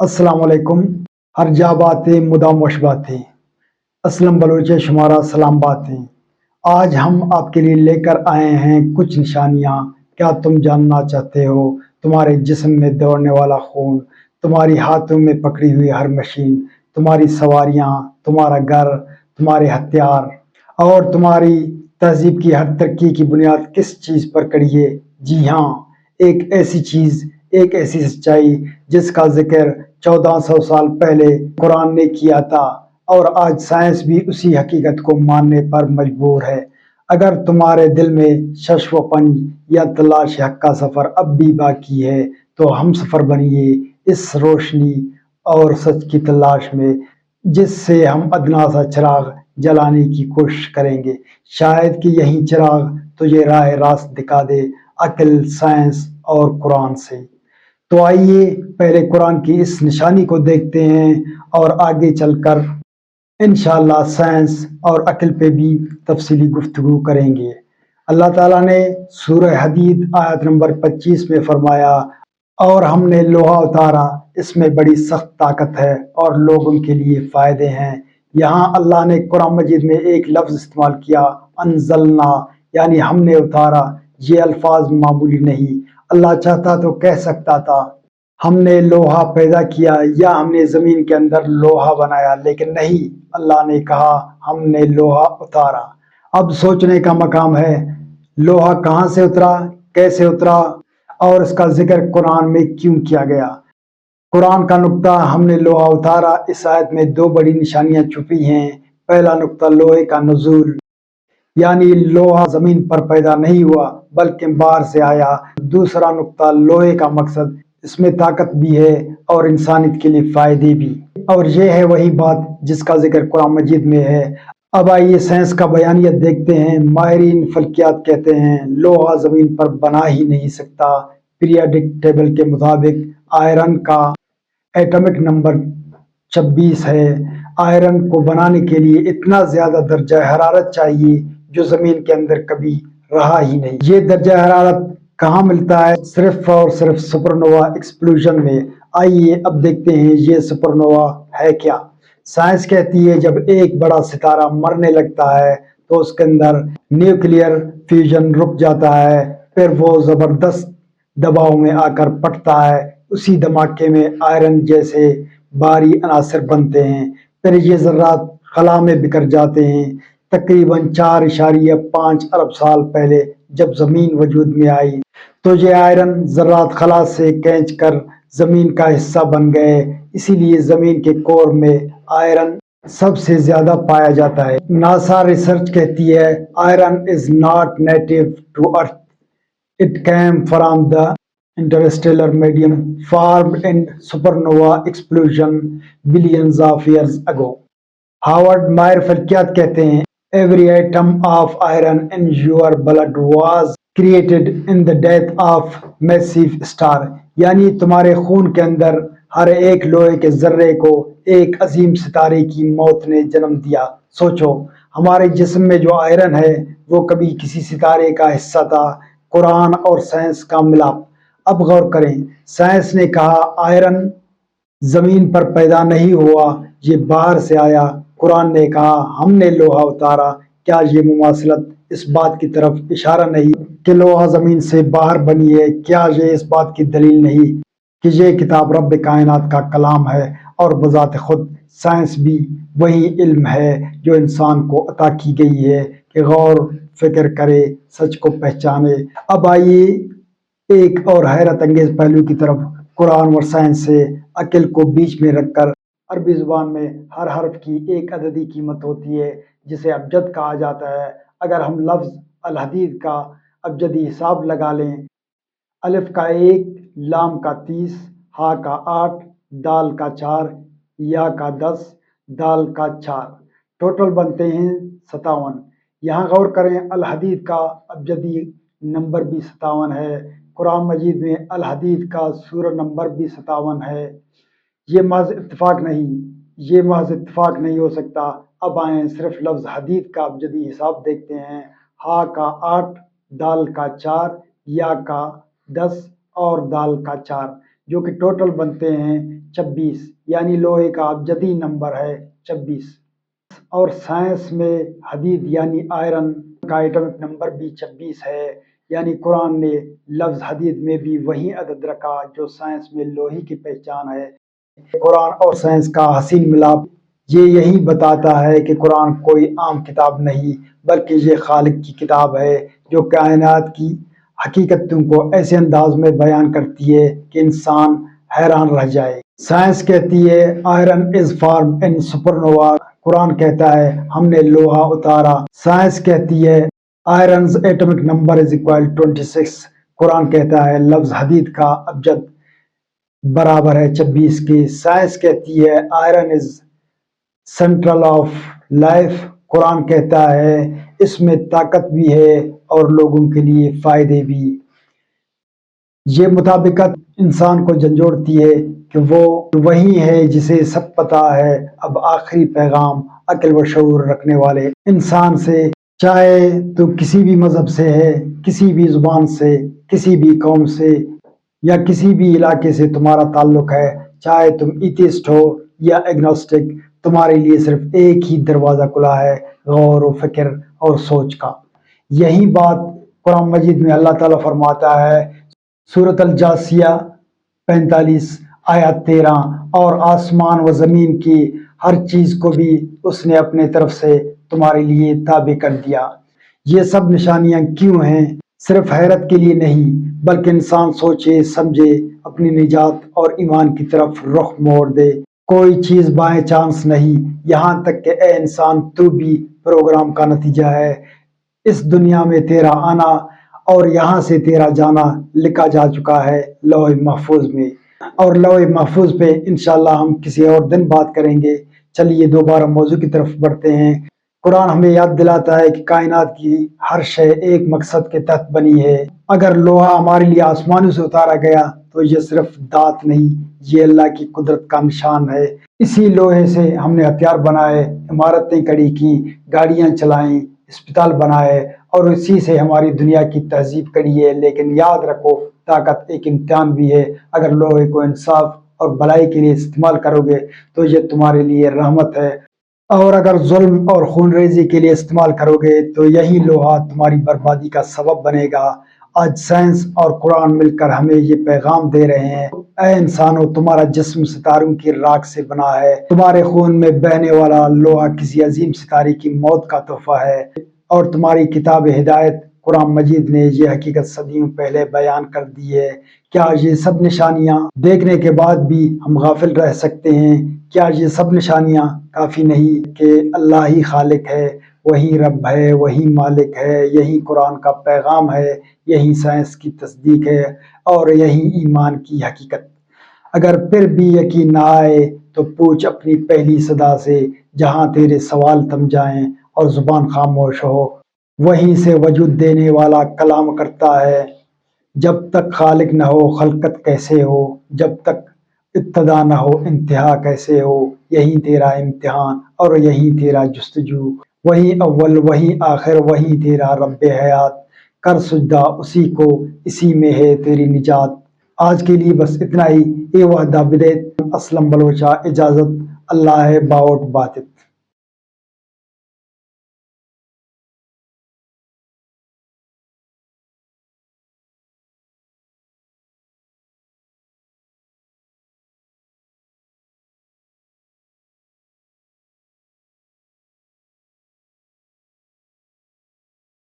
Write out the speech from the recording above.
अस्सलाम वालेकुम। हर जा बातें मुदाम वश बातें। असलम बलोच शुमारा सलाम बातें। आज हम आपके लिए लेकर आए हैं कुछ निशानियाँ। क्या तुम जानना चाहते हो? तुम्हारे जिस्म में दौड़ने वाला खून, तुम्हारी हाथों में पकड़ी हुई हर मशीन, तुम्हारी सवारियाँ, तुम्हारा घर, तुम्हारे हथियार और तुम्हारी तहजीब की हर तरक्की की बुनियाद किस चीज़ पर खड़ी है? जी हाँ, एक ऐसी चीज़, एक ऐसी सच्चाई जिसका जिक्र 1400 साल पहले कुरान ने किया था और आज साइंस भी उसी हकीकत को मानने पर मजबूर है। अगर तुम्हारे दिल में शश व पंज या तलाश हक का सफ़र अब भी बाकी है तो हम सफ़र बनिए इस रोशनी और सच की तलाश में, जिससे हम अदना सा चिराग जलाने की कोशिश करेंगे। शायद कि यही चिराग तुझे राह रास्त दिखा दे, अक्ल, साइंस और कुरान से। तो आइए पहले कुरान की इस निशानी को देखते हैं और आगे चलकर इंशाअल्लाह साइंस और अक्ल पे भी तफसीली गुफ्तगू करेंगे। अल्लाह ताला ने सूरह हदीद आयत नंबर 25 में फरमाया, और हमने लोहा उतारा, इसमें बड़ी सख्त ताकत है और लोगों के लिए फ़ायदे हैं। यहाँ अल्लाह ने कुरान मजीद में एक लफ्ज़ इस्तेमाल किया, अनज़लना, यानी हमने उतारा। ये अल्फाज मामूली नहीं। अल्लाह चाहता तो कह सकता था हमने लोहा पैदा किया या हमने ज़मीन के अंदर लोहा बनाया, लेकिन नहीं, अल्लाह ने कहा हमने लोहा उतारा। अब सोचने का मकाम है, लोहा कहाँ से उतरा, कैसे उतरा और इसका जिक्र कुरान में क्यों किया गया? कुरान का नुक्ता हमने लोहा उतारा, इस आयत में दो बड़ी निशानियां छुपी हैं। पहला नुक्ता लोहे का नुज़ूल, यानी लोहा जमीन पर पैदा नहीं हुआ बल्कि बाहर से आया। दूसरा नुक्ता लोहे का मकसद, इसमें ताकत भी है और इंसानियत के लिए फायदे भी। और ये है वही बात जिसका जिक्र कुरान मजीद में है। अब आइए साइंस का बयानिया देखते हैं। माहिरीन फल्कियात कहते हैं लोहा जमीन पर बना ही नहीं सकता। पीरियडिक टेबल के मुताबिक आयरन का एटॉमिक नंबर 26 है। आयरन को बनाने के लिए इतना ज्यादा दर्जा हरारत चाहिए जो जमीन के अंदर कभी रहा ही नहीं। ये दर्जा हरारत कहाँ मिलता है? सिर्फ और सिर्फ सुपरनोवा एक्सप्लोजन में। आइए अब देखते हैं ये सुपरनोवा है क्या। साइंस कहती है जब एक बड़ा सितारा मरने लगता है तो उसके अंदर न्यूक्लियर फ्यूजन रुक जाता है, फिर वो जबरदस्त दबाव में आकर फटता है। उसी धमाके में आयरन जैसे भारी अनासर बनते हैं। फिर ये ज़र्रात खला में बिखर जाते हैं। तकरीबन 4.5 अरब साल पहले जब ज़मीन वजूद में आई तो ये आयरन ज़र्रात खला से खींच कर ज़मीन का हिस्सा बन गए। इसीलिए ज़मीन के कोर में आयरन सबसे ज़्यादा पाया जाता है। नासा रिसर्च कहती है iron is not native to earth, it came from the interstellar medium formed in supernova explosion billions of years ago. Harvard मायर फल्कियात कहते हैं every atom of iron in your blood was created in the death of massive star, यानी तुम्हारे खून के अंदर हर एक लोहे के जर्रे को एक अजीम सितारे की मौत ने जन्म दिया। सोचो, हमारे जिस्म में जो आयरन है वो कभी किसी सितारे का हिस्सा था। कुरान और साइंस का मिलाप। अब गौर करें, साइंस ने कहा आयरन जमीन पर पैदा नहीं हुआ, ये बाहर से आया। कुरान ने कहा हमने लोहा उतारा। क्या ये मुमासलत इस बात की तरफ इशारा नहीं कि लोहा जमीन से बाहर बनी है? क्या ये इस बात की दलील नहीं कि ये किताब रब कायनात का कलाम है और बजात खुद साइंस भी वही इल्म है जो इंसान को अता की गई है कि गौर फिक्र करे, सच को पहचाने। अब आइए एक और हैरत अंगेज पहलू की तरफ। कुरान और साइंस से अक्ल को बीच में रखकर अरबी जुबान में हर हर्फ की एक अददी कीमत होती है जिसे अबजद कहा जाता है। अगर हम लफ्ज़ अल हदीद का अबजदी हिसाब लगा लें, अलिफ का 1, लाम का 30, हा का 8, दाल का 4, या का 10, दाल का 4, टोटल बनते हैं 57। यहाँ गौर करें अल हदीद का अबजदी नंबर भी 57 है। कुरान मजीद में अल हदीद का सूरह नंबर भी 57 है। ये महज इत्तेफाक नहीं, ये महज इत्तेफाक नहीं हो सकता। अब आए सिर्फ लफ्ज़ हदीद का अबजदी हिसाब देखते हैं। हा का 8, दाल का 4, या का 10 और दाल का 4, जो कि टोटल बनते हैं 26 یعنی لوہے کا ابجدی نمبر ہے 26، اور سائنس میں حدید یعنی آئرن کا ایٹمک نمبر بھی 26 ہے، یعنی قرآن نے لفظ حدید میں بھی وہی عدد رکھا جو سائنس میں لوہے کی پہچان ہے۔ قرآن اور سائنس کا حسین ملاپ یہ یہی بتاتا ہے کہ قرآن کوئی عام کتاب نہیں بلکہ یہ خالق کی کتاب ہے جو کائنات کی حقیقتوں کو ایسے انداز میں بیان کرتی ہے کہ انسان حیران رہ جائے۔ سائنس کہتی ہے iron is form in supernova, Quran کہتا ہے ہم نے لوہا اتارا۔ سائنس کہتی ہے آئرنز ایٹمک نمبر از اکوال 26، قرآن کہتا ہے لفظ حدید کا ابجد برابر ہے 26 کے۔ سائنس کہتی ہے iron is central of life, Quran کہتا ہے اس میں طاقت بھی ہے اور لوگوں کے لیے فائدے بھی۔ یہ مطابقت انسان کو جھنجھوڑتی ہے کہ وہ وہی ہے جسے سب پتہ ہے۔ اب آخری پیغام عقل و شعور رکھنے والے انسان سے، چاہے تو کسی بھی مذہب سے ہے، کسی بھی زبان سے، کسی بھی قوم سے یا کسی بھی علاقے سے تمہارا تعلق ہے، چاہے تم ایتھیسٹ ہو یا ایگنوسٹک، تمہارے لیے صرف ایک ہی دروازہ کھلا ہے، غور و فکر اور سوچ کا۔ یہی بات قرآن مجید میں اللہ تعالیٰ فرماتا ہے سورۃ الجاثیہ 45 آیات 13، اور آسمان و زمین کی ہر چیز کو بھی اس نے اپنے طرف سے تمہارے لیے تابع کر دیا۔ یہ سب نشانیاں کیوں ہیں؟ صرف حیرت کے لیے نہیں بلکہ انسان سوچے سمجھے، اپنی نجات اور ایمان کی طرف رخ موڑ دے۔ کوئی چیز بائے چانس نہیں، یہاں تک کہ اے انسان تو بھی پروگرام کا نتیجہ ہے۔ اس دنیا میں تیرا آنا اور یہاں سے تیرا جانا لکھا جا چکا ہے لوح محفوظ میں، اور لوح محفوظ پہ انشاءاللہ ہم کسی اور دن بات کریں گے۔ چلیے دوبارہ موضوع کی طرف بڑھتے ہیں۔ قرآن ہمیں یاد دلاتا ہے کہ کائنات کی ہر شے ایک مقصد کے تحت بنی ہے۔ اگر لوہا ہمارے لیے آسمانوں سے اتارا گیا تو یہ صرف دات نہیں، یہ اللہ کی قدرت کا نشان ہے۔ اسی لوہے سے ہم نے ہتھیار بنائے، عمارتیں کھڑی کی، گاڑیاں چلائیں، اسپتال بنائے، اور اسی سے ہماری دنیا کی تہذیب کڑی ہے۔ لیکن یاد رکھو طاقت ایک امتحان بھی ہے، اگر لوہے کو انصاف اور بھلائی کے لیے استعمال کرو گے تو یہ تمہارے لیے رحمت ہے، اور اگر ظلم اور خون ریزی کے لیے استعمال کرو گے تو یہی لوہا تمہاری بربادی کا سبب بنے گا۔ آج سائنس اور قرآن مل کر ہمیں یہ پیغام دے رہے ہیں، اے انسانوں تمہارا جسم ستاروں کی راکھ سے بنا ہے، تمہارے خون میں بہنے والا لوہا کسی عظیم ستارے کی موت کا تحفہ ہے، اور تمہاری کتاب ہدایت قرآن مجید نے یہ حقیقت صدیوں پہلے بیان کر دی ہے۔ کیا یہ سب نشانیاں دیکھنے کے بعد بھی ہم غافل رہ سکتے ہیں؟ کیا یہ سب نشانیاں کافی نہیں کہ اللہ ہی خالق ہے، وہی رب ہے، وہی مالک ہے، یہی قرآن کا پیغام ہے، یہی سائنس کی تصدیق ہے، اور یہی ایمان کی حقیقت؟ اگر پھر بھی یقین نہ آئے تو پوچھ اپنی پہلی صدا سے، جہاں تیرے سوال تھم جائیں اور زبان خاموش ہو، وہیں سے وجود دینے والا کلام کرتا ہے۔ جب تک خالق نہ ہو خلقت کیسے ہو، جب تک ابتدا نہ ہو انتہا کیسے ہو، یہی تیرا امتحان اور یہی تیرا جستجو، وہی اول وہی آخر وہی تیرا رب حیات، کر سجدہ اسی کو، اسی میں ہے تیری نجات۔ آج کے لیے بس اتنا ہی۔ اے وحدہ بدیت اسلم بلوچا، اجازت اللہ ہے باوٹ باتت۔